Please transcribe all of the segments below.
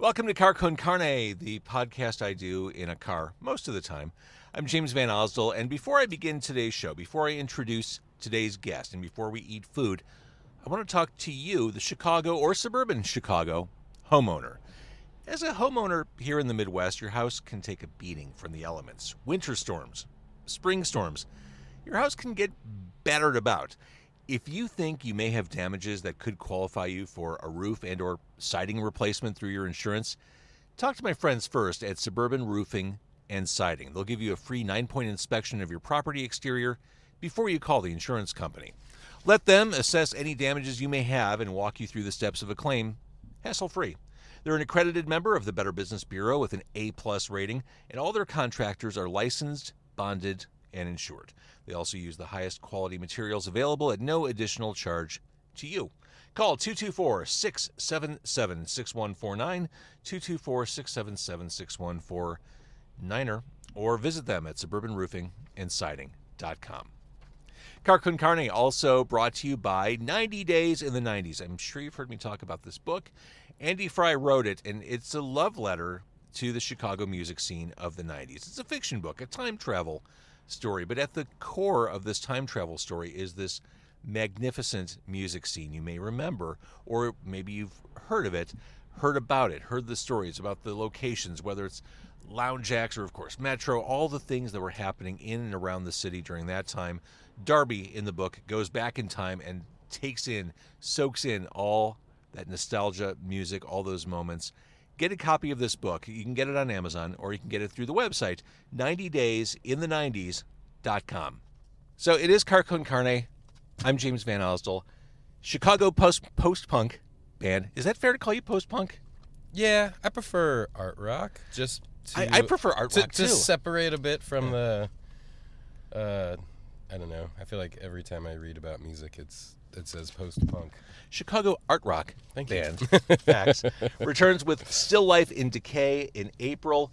Welcome to Car Con Carne, the podcast I do in a car most of the time. I'm James Van Osdol, and before I begin today's show, before I introduce today's guest, and before we eat food, I want to talk to you, the Chicago or suburban Chicago homeowner. As a homeowner here in the Midwest, your house can take a beating from the elements. Winter storms, spring storms. Your house can get battered about. If you think you may have damages that could qualify you for a roof and or siding replacement through your insurance, talk to my friends first at Suburban Roofing and Siding. They'll give you a free 9-point inspection of your property exterior before you call the insurance company. Let them assess any damages you may have and walk you through the steps of a claim, hassle-free. They're an accredited member of the Better Business Bureau with an A+ rating, and all their contractors are licensed, bonded, and insured. They also use the highest quality materials available at no additional charge to you. Call 224-677-6149, 224-677-6149, or visit them at suburbanroofingandsiding.com. Car Con Carne also brought to you by 90 Days in the 90s. I'm sure you've heard me talk about this book. Andy Fry wrote it, and it's a love letter to the Chicago music scene of the 90s. It's a fiction book, a time travel story, but at the core of this time travel story is this magnificent music scene you may remember, or maybe you've heard of it, heard about it, heard the stories about the locations, whether it's lounge acts or, of course, Metro, all the things that were happening in and around the city during that time. Darby, in the book, goes back in time and soaks in all that nostalgia, music, all those moments. Get a copy of this book. You can get it on Amazon, or you can get it through the website, 90daysinthe90s.com. So it is Car Con Carne. I'm James Van Osdol. Chicago post-punk band. Is that fair to call you post-punk? Yeah, I prefer art rock. I prefer art rock, too. To separate a bit from the... I don't know. I feel like every time I read about music, it says post-punk. Chicago art rock Thank band, you. FACS, returns with Still Life in Decay in April.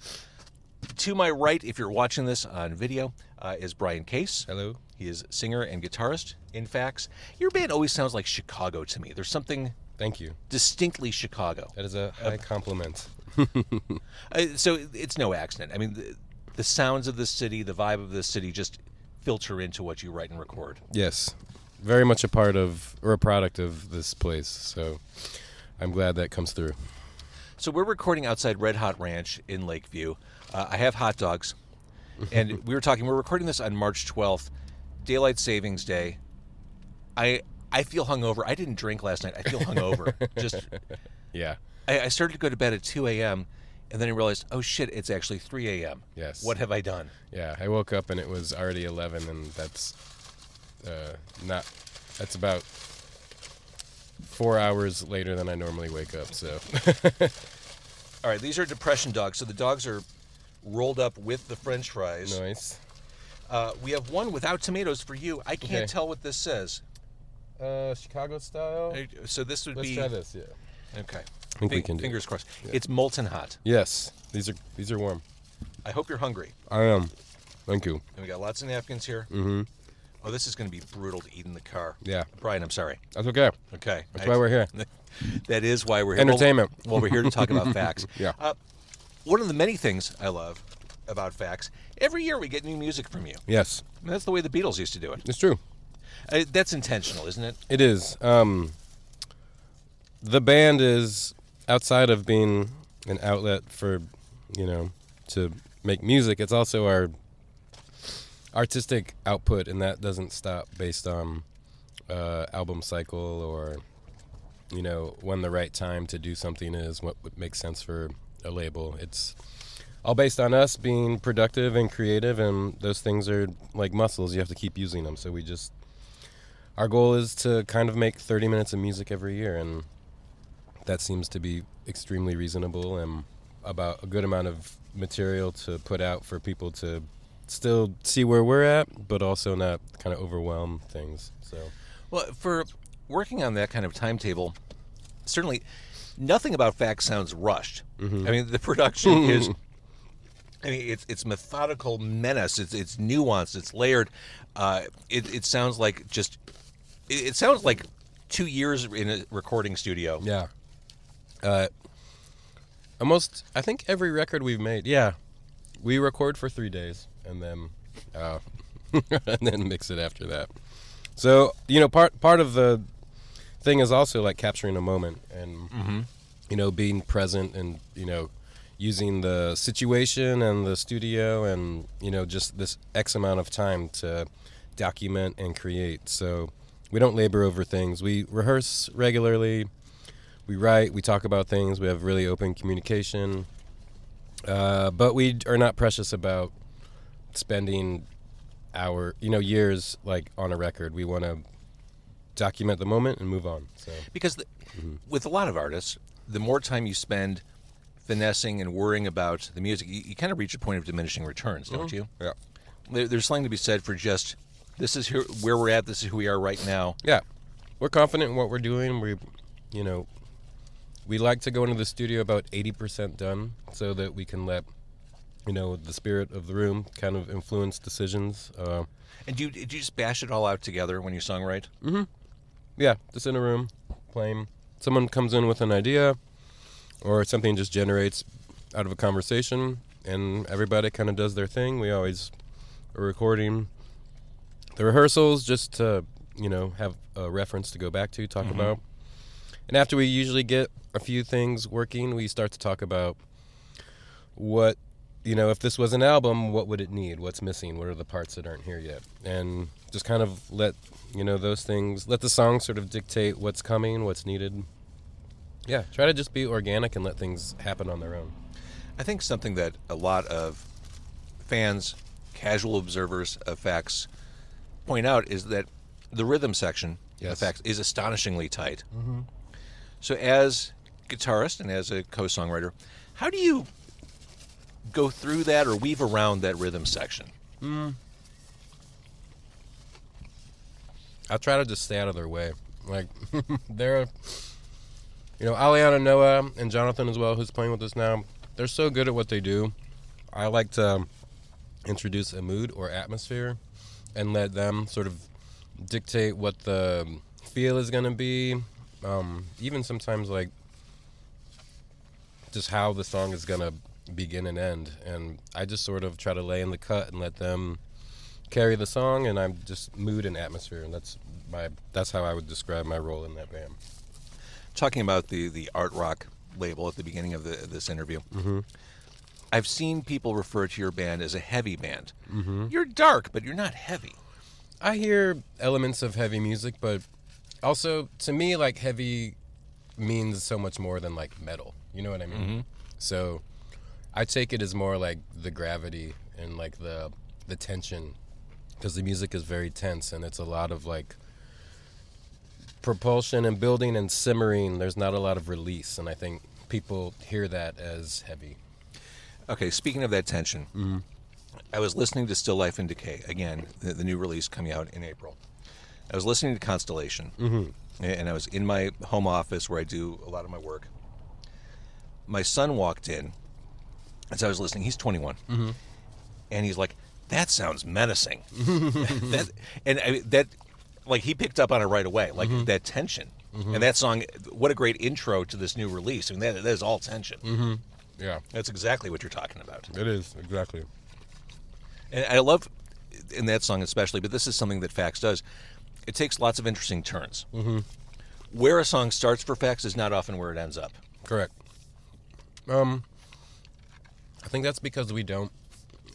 To my right, if you're watching this on video, is Brian Case. Hello. He is singer and guitarist in FACS. Your band always sounds like Chicago to me. There's something... Thank you. Distinctly Chicago. That is a high compliment. So it's no accident. I mean, the sounds of this city, the vibe of this city just filter into what you write and record. Yes. Very much a part of, or a product of this place, so I'm glad that comes through. So we're recording outside Red Hot Ranch in Lakeview. I have hot dogs, and we're recording this on March 12th, Daylight Savings Day. I feel hungover. I didn't drink last night. I feel hungover. Yeah. I started to go to bed at 2 a.m., and then I realized, oh shit, it's actually 3 a.m. Yes. What have I done? Yeah, I woke up and it was already 11, and that's about 4 hours later than I normally wake up, so. All right, these are depression dogs. So the dogs are rolled up with the French fries. Nice. We have one without tomatoes for you. I can't tell what this says. Chicago style? So this would Let's be... try this, yeah. Okay. I think we can do Fingers it. crossed. Yeah. It's molten hot. Yes, these are warm. I hope you're hungry. I am. Thank you. And we got lots of napkins here. Mm-hmm. Oh, this is going to be brutal to eat in the car. Yeah. Brian, I'm sorry. That's okay. Okay. That's why we're here. That is why we're here. Entertainment. Well, we're here to talk about FACS. Yeah. One of the many things I love about FACS, every year we get new music from you. Yes. I mean, that's the way the Beatles used to do it. It's true. That's intentional, isn't it? It is. The band is, outside of being an outlet for, to make music, it's also our artistic output, and that doesn't stop based on album cycle or, when the right time to do something is, what would make sense for a label. It's all based on us being productive and creative, and those things are like muscles. You have to keep using them. So our goal is to kind of make 30 minutes of music every year, and that seems to be extremely reasonable and about a good amount of material to put out for people to still see where we're at, but also not kind of overwhelm things. So, well, for working on that kind of timetable, certainly nothing about FACS sounds rushed. Mm-hmm. I mean, the production is... I mean, it's methodical menace. It's nuanced. It's layered. It sounds like it sounds like 2 years in a recording studio. Yeah. I think every record we've made, yeah, we record for 3 days and then and then mix it after that. So, part of the thing is also like capturing a moment and being present and using the situation and the studio and just this X amount of time to document and create. So we don't labor over things. We rehearse regularly. We write, we talk about things, we have really open communication, but we are not precious about spending years like on a record. We want to document the moment and move on. So Because with a lot of artists, the more time you spend finessing and worrying about the music, you kind of reach a point of diminishing returns, don't you? Yeah. There's something to be said for just, this is where we're at, this is who we are right now. Yeah, we're confident in what we're doing. We like to go into the studio about 80% done so that we can let, the spirit of the room kind of influence decisions. And do you just bash it all out together when you songwrite? Yeah, just in a room, playing. Someone comes in with an idea or something just generates out of a conversation and everybody kind of does their thing. We always are recording the rehearsals just to, have a reference to go back to, talk about. And after we usually get a few things working, we start to talk about what, if this was an album, what would it need? What's missing? What are the parts that aren't here yet? And just kind of let, those things, let the song sort of dictate what's coming, what's needed. Yeah, try to just be organic and let things happen on their own. I think something that a lot of fans, casual observers of FACS point out is that the rhythm section of FACS is astonishingly tight. So as guitarist and as a co-songwriter, how do you go through that or weave around that rhythm section? I try to just stay out of their way. Like, they're, Aliana, Noah, and Jonathan as well, who's playing with us now, they're so good at what they do. I like to introduce a mood or atmosphere and let them sort of dictate what the feel is going to be. Even sometimes like just how the song is going to begin and end. And I just sort of try to lay in the cut and let them carry the song, and I'm just mood and atmosphere. And that's how I would describe my role in that band. Talking about the art rock label at the beginning of this interview, I've seen people refer to your band as a heavy band. You're dark, but you're not heavy. I hear elements of heavy music, but also to me, like, heavy means so much more than like metal. You know what I mean? So I take it as more like the gravity and like the tension, because the music is very tense and it's a lot of like propulsion and building and simmering. There's not a lot of release, and I think people hear that as heavy. Okay, speaking of that tension, I was listening to Still Life and Decay, again, the new release coming out in April. I was listening to Constellation, and I was in my home office where I do a lot of my work. My son walked in as I was listening. He's 21, and he's like, "That sounds menacing." Like, he picked up on it right away, like that tension. And that song, what a great intro to this new release. I mean, that is all tension. Yeah. That's exactly what you're talking about. It is, exactly. And I love, in that song especially, but this is something that FACS does, it takes lots of interesting turns. Where a song starts for FACS is not often where it ends up. Correct. I think that's because we don't.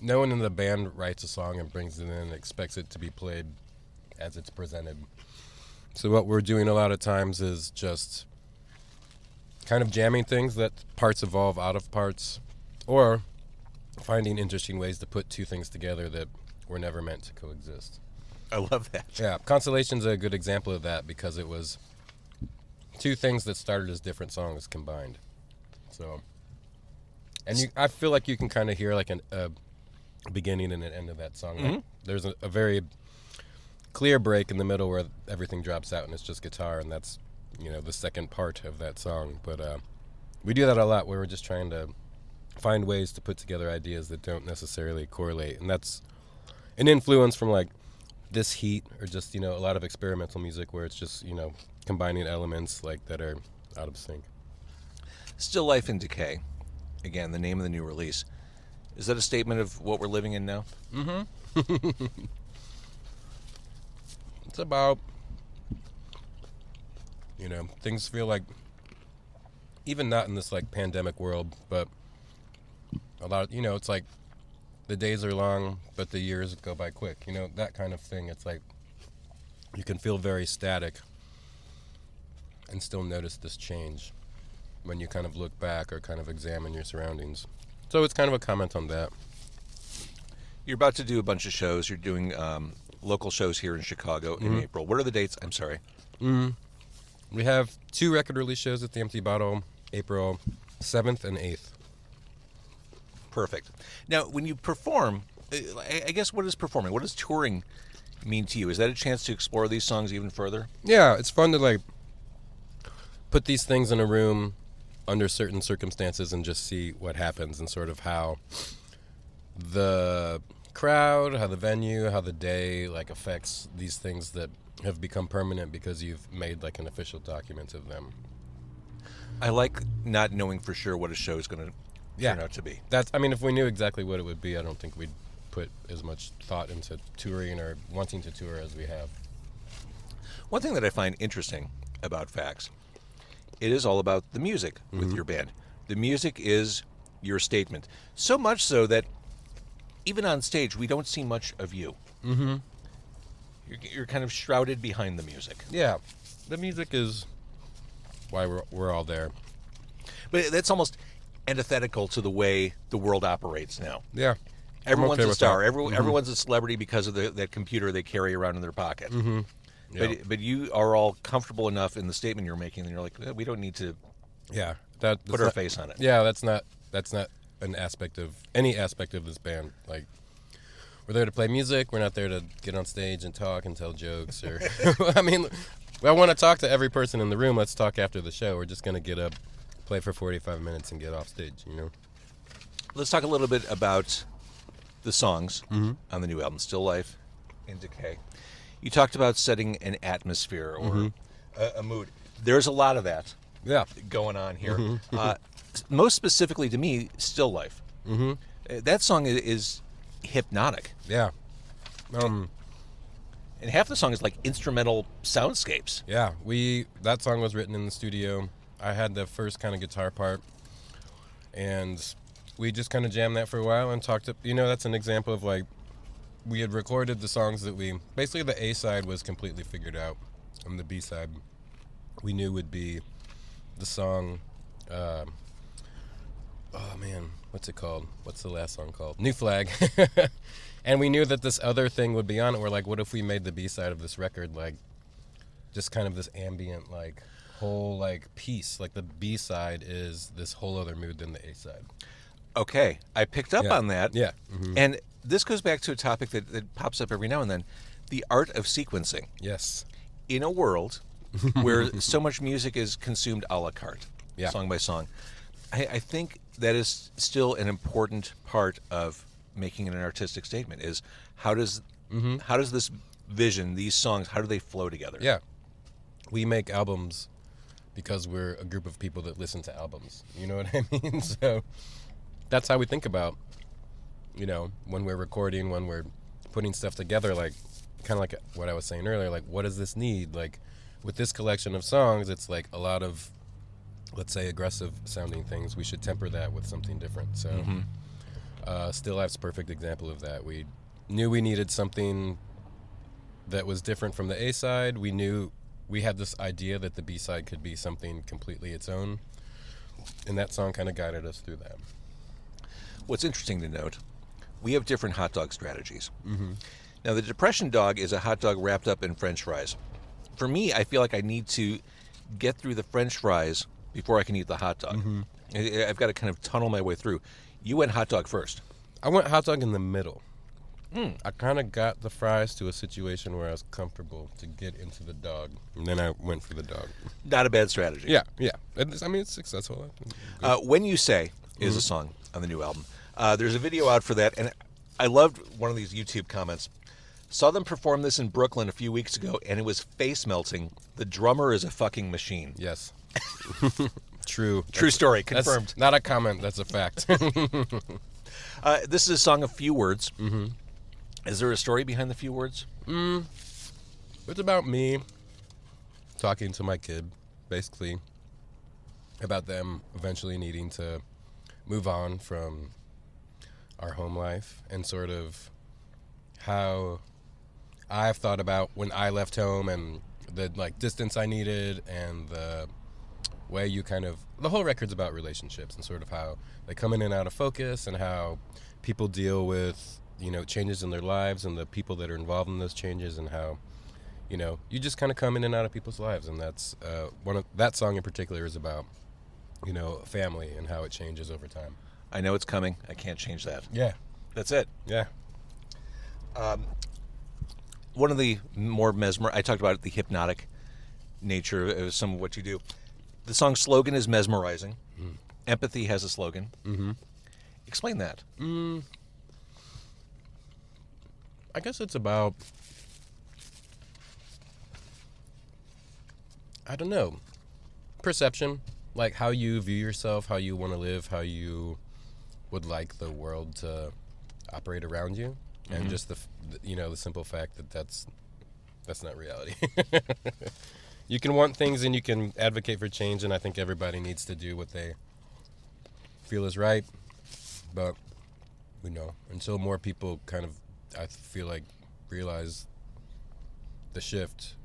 No one in the band writes a song and brings it in and expects it to be played as it's presented. So what we're doing a lot of times is just kind of jamming things that parts evolve out of parts, or finding interesting ways to put two things together that were never meant to coexist. I love that. Yeah, Constellation's a good example of that, because it was two things that started as different songs combined. So, and I feel like you can kind of hear like a beginning and an end of that song. Like, there's a very clear break in the middle where everything drops out and it's just guitar, and that's, the second part of that song. But we do that a lot, where we're just trying to find ways to put together ideas that don't necessarily correlate, and that's an influence from like This Heat, or just a lot of experimental music where it's just combining elements like that are out of sync. Still Life and Decay. again, the name of the new release. Is that a statement of what we're living in now? Mm-hmm. It's about, things feel like, even not in this like pandemic world, but a lot of, it's like the days are long, but the years go by quick, that kind of thing. It's like you can feel very static and still notice this change when you kind of look back or kind of examine your surroundings. So it's kind of a comment on that. You're about to do a bunch of shows. You're doing local shows here in Chicago in April. What are the dates? I'm sorry. We have 2 record release shows at the Empty Bottle, April 7th and 8th. Perfect. Now, when you perform, I guess what is performing? What does touring mean to you? Is that a chance to explore these songs even further? Yeah, it's fun to like put these things in a room under certain circumstances and just see what happens, and sort of how the crowd, how the venue, how the day like affects these things that have become permanent because you've made like an official document of them. I like not knowing for sure what a show is going to turn out to be. If we knew exactly what it would be, I don't think we'd put as much thought into touring or wanting to tour as we have. One thing that I find interesting about FACS, it is all about the music with your band. The music is your statement. So much so that even on stage, we don't see much of you. Mm-hmm. You're kind of shrouded behind the music. Yeah, the music is why we're all there. But that's almost antithetical to the way the world operates now. Yeah. Everyone's okay a star. Mm-hmm. Everyone's a celebrity because of that computer they carry around in their pocket. Mm-hmm. Yeah. But you are all comfortable enough in the statement you're making, and you're like, we don't need to put our face on it. Yeah, that's not an aspect of any aspect of this band. Like, we're there to play music. We're not there to get on stage and talk and tell jokes. Or, I want to talk to every person in the room. Let's talk after the show. We're just gonna get up, play for 45 minutes, and get off stage. Let's talk a little bit about the songs on the new album, Still Life and Decay. You talked about setting an atmosphere or a mood. There's a lot of that going on here. Most specifically to me, Still Life. That song is hypnotic. Yeah. And half the song is like instrumental soundscapes. Yeah, that song was written in the studio. I had the first kind of guitar part, and we just kind of jammed that for a while and talked to, that's an example of like, we had recorded the songs that basically the A side was completely figured out, and the B side we knew would be the song, what's it called? What's the last song called? New Flag. And we knew that this other thing would be on it. We're like, what if we made the B side of this record like just kind of this ambient like whole like piece? Like the B side is this whole other mood than the A side. Okay, I picked up on that. Yeah. And this goes back to a topic that pops up every now and then, the art of sequencing. Yes. In a world where so much music is consumed a la carte, song by song, I think that is still an important part of making an artistic statement, is how does this vision, these songs, how do they flow together? Yeah. We make albums because we're a group of people that listen to albums. You know what I mean? So that's how we think about, when we're recording, when we're putting stuff together, like kind of like what I was saying earlier, like what does this need? Like with this collection of songs, it's like a lot of, let's say, aggressive sounding things. We should temper that with something different. So Still Life's a perfect example of that. We knew we needed something that was different from the A side. We knew we had this idea that the B side could be something completely its own, and that song kind of guided us through that. What's interesting to note, we have different hot dog strategies. Now, the Depression Dog is a hot dog wrapped up in French fries. For me, I feel like I need to get through the French fries before I can eat the hot dog. I've got to kind of tunnel my way through. You went hot dog first. I went hot dog in the middle. I kind of got the fries to a situation where I was comfortable to get into the dog, and then I went for the dog. Not a bad strategy. Yeah. It's successful. When You Say is a song on the new album. There's a video out for that, and I loved one of these YouTube comments. Saw them perform this in Brooklyn a few weeks ago, and it was face melting. The drummer is a fucking machine. Yes. True. True story, confirmed. That's not a comment. That's a fact. This is a song of few words. Mm-hmm. Is there a story behind the few words? It's about me talking to my kid, basically, about them eventually needing to move on from our home life and sort of how I've thought about when I left home and the distance I needed and the way you the whole record's about relationships and sort of how they come in and out of focus and how people deal with changes in their lives and the people that are involved in those changes and how you just kind of come in and out of people's lives, and that's that song in particular is about family and how it changes over time. I know it's coming. I can't change that. Yeah, that's it. Yeah. One of the more I talked about the hypnotic nature of some of what you do. The song's slogan is mesmerizing. Empathy has a slogan. Mm-hmm. Explain that. I guess it's about, I don't know, perception, like how you view yourself, how you want to live, how you would like the world to operate around you, and just the simple fact that that's not reality. You can want things and you can advocate for change, and I think everybody needs to do what they feel is right, but until more people I feel like realize the shift,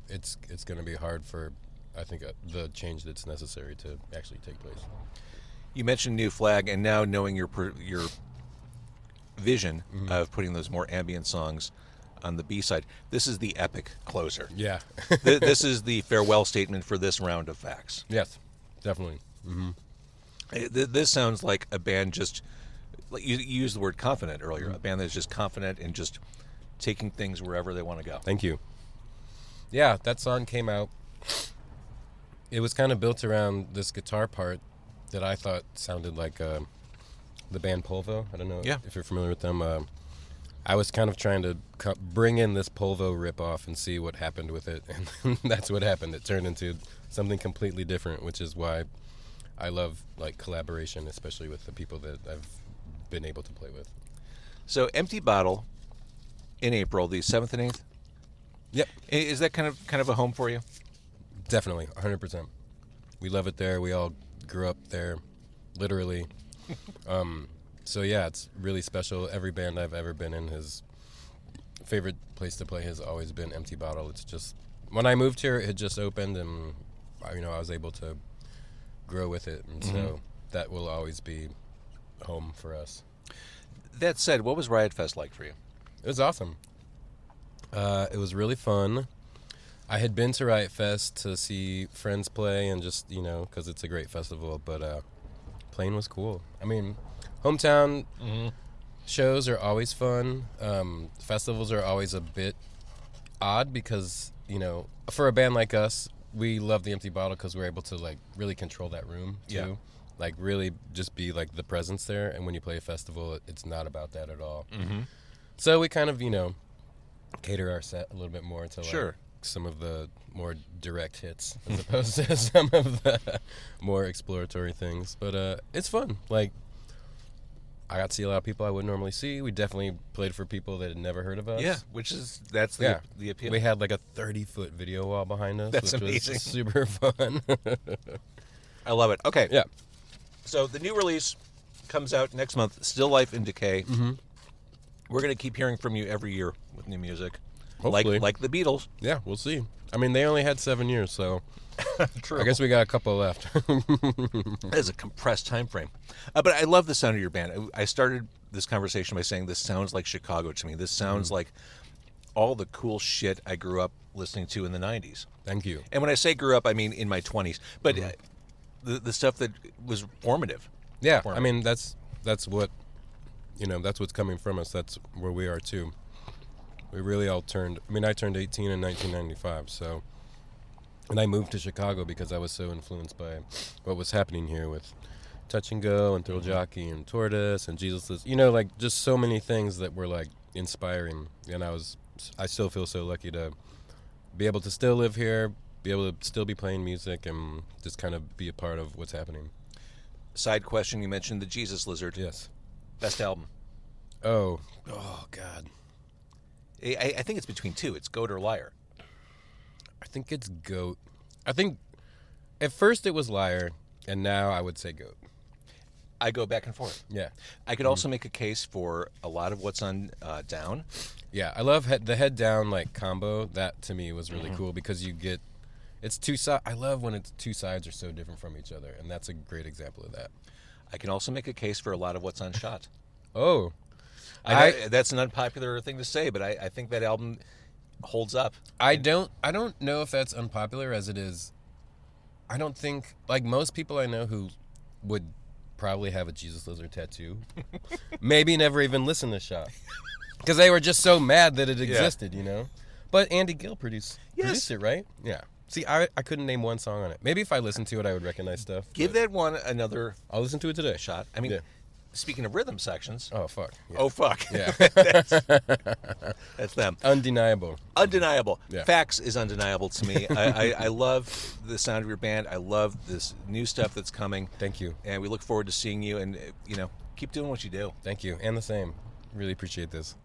it's going to be hard for, I think, the change that's necessary to actually take place. You mentioned New Flag, and now knowing your vision of putting those more ambient songs on the B-side, this is the epic closer. Yeah. This is the farewell statement for this round of FACS. Yes, definitely. Mm-hmm. This sounds like a band just, like you used the word confident earlier, a band that's just confident in just taking things wherever they want to go. Thank you. Yeah, that song came out. It was kind of built around this guitar part that I thought sounded like the band Polvo. I don't know if you're familiar with them. I was kind of trying to bring in this Polvo ripoff and see what happened with it, and that's what happened. It turned into something completely different, which is why I love collaboration, especially with the people that I've been able to play with. So Empty Bottle in April, the 7th and 8th? Yep. Is that kind of a home for you? Definitely, 100%. We love it there. We all grew up there, literally. So yeah, it's really special. Every band I've ever been in, his favorite place to play has always been Empty Bottle. It's just, when I moved here, it had just opened, and I was able to grow with it, and so that will always be home for us. That said, what was Riot Fest like for you? It was awesome. It was really fun. I had been to Riot Fest to see friends play and just, because it's a great festival, but playing was cool. I mean, hometown shows are always fun. Festivals are always a bit odd because, for a band like us, we love the Empty Bottle because we're able to, really control that room, too. Yeah. Really just be, the presence there. And when you play a festival, it's not about that at all. Mm-hmm. So we kind of, cater our set a little bit more to, some of the more direct hits as opposed to some of the more exploratory things. But it's fun. I got to see a lot of people I wouldn't normally see. We definitely played for people that had never heard of us. Yeah, that's the appeal. We had a 30-foot video wall behind us. That's which amazing. Was super fun. I love it. Okay. Yeah. So the new release comes out next month, Still Life in Decay. Mm-hmm. We're going to keep hearing from you every year with new music. Hopefully. Like the Beatles. Yeah, we'll see. I mean, they only had 7 years, so True. I guess we got a couple left. That is a compressed time frame. But I love the sound of your band. I started this conversation by saying this sounds like Chicago to me. This sounds like all the cool shit I grew up listening to in the 90s. Thank you. And when I say grew up, I mean in my 20s. But the stuff that was formative. Yeah, I mean, that's what, that's what's coming from us. That's where we are, too. We really all I turned 18 in 1995, so, and I moved to Chicago because I was so influenced by what was happening here with Touch and Go and Thrill Jockey and Tortoise and Jesus List, just so many things that were inspiring, and I still feel so lucky to be able to still live here, be able to still be playing music and just kind of be a part of what's happening. Side question, you mentioned the Jesus Lizard. Yes. Best album. Oh God. I think it's between two. It's Goat or Liar. I think it's Goat. I think at first it was Liar, and now I would say Goat. I go back and forth. Yeah. I could also make a case for a lot of what's on Down. Yeah, I love the head down like combo. That to me was really cool because you get it's two sides. I love when it's two sides are so different from each other, and that's a great example of that. I can also make a case for a lot of what's on Shot. Oh, I know that's an unpopular thing to say, but I think that album holds up. I don't know if that's unpopular as it is. I don't think like most people I know who would probably have a Jesus Lizard tattoo, maybe never even listen to Shot because they were just so mad that it existed, you know. But Andy Gill produced it, right? Yeah. See, I couldn't name one song on it. Maybe if I listened to it, I would recognize stuff. Give that one another I'll listen to it today. shot. I mean, speaking of rhythm sections. Oh, fuck. Yeah. Oh, fuck. Yeah. That's them. Undeniable. Undeniable. Yeah. FACS is undeniable to me. I love the sound of your band. I love this new stuff that's coming. Thank you. And we look forward to seeing you and, keep doing what you do. Thank you. And the same. Really appreciate this.